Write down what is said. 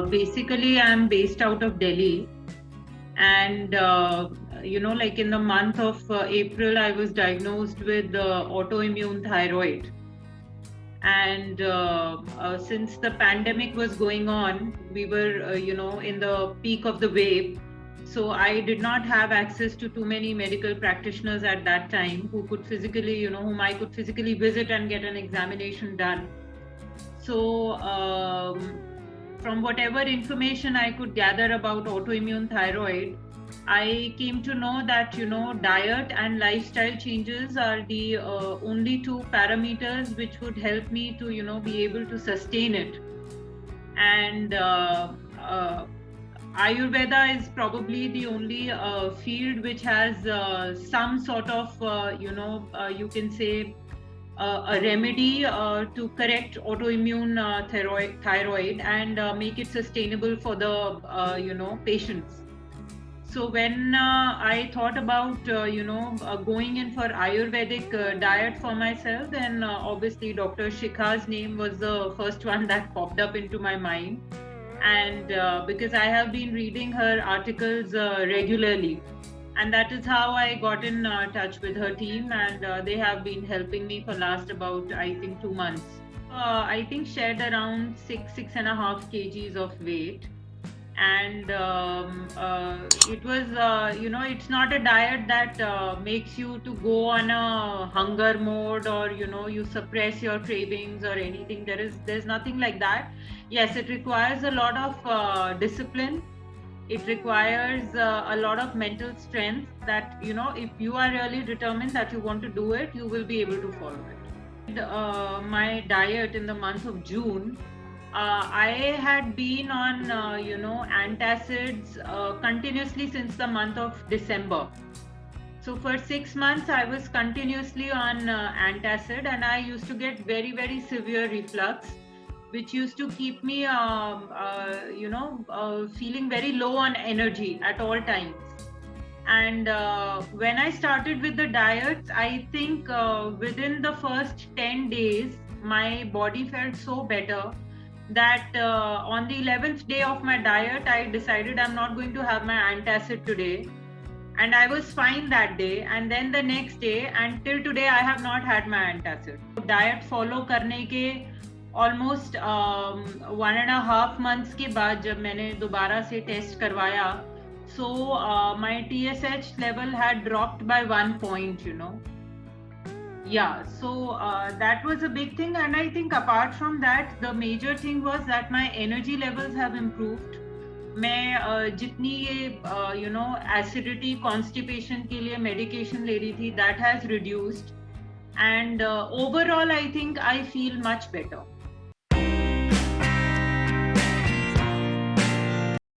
Basically, I'm based out of Delhi, and like in the month of April, I was diagnosed with autoimmune thyroid. And since the pandemic was going on, we were, in the peak of the wave. So I did not have access to too many medical practitioners at that time who could physically, whom I could physically visit and get an examination done. So, from whatever information I could gather about autoimmune thyroid, I came to know that diet and lifestyle changes are the only two parameters which would help me to be able to sustain it. And Ayurveda is probably the only field which has some sort of you can say a remedy to correct autoimmune thyroid and make it sustainable for the patients. So when I thought about going in for Ayurvedic diet for myself, then obviously Dr. Shikha's name was the first one that popped up into my mind. And because I have been reading her articles regularly, and that is how I got in touch with her team, and they have been helping me for last about, I think, 2 months. I think shed around 6.5 kgs of weight. And it was it's not a diet that makes you to go on a hunger mode, or you suppress your cravings or anything. There's nothing like that. Yes, it requires a lot of discipline. It requires a lot of mental strength that if you are really determined that you want to do it, you will be able to follow it. My diet in the month of June, I had been on, antacids continuously since the month of December. So for 6 months, I was continuously on antacid, and I used to get very, very severe reflux, which used to keep me, feeling very low on energy at all times. And when I started with the diets, I think within the first 10 days, my body felt so better that on the 11th day of my diet, I decided I'm not going to have my antacid today. And I was fine that day. And then the next day, and till today, I have not had my antacid. Diet follow करने के almost 1.5 months के बाद जब मैंने दोबारा से test करवाया, so my TSH level had dropped by 1 point, Yeah, so that was a big thing. And I think apart from that, the major thing was that my energy levels have improved. मैं जितनी ये acidity constipation के लिए medication ले रही थी, that has reduced. And overall, I think I feel much better.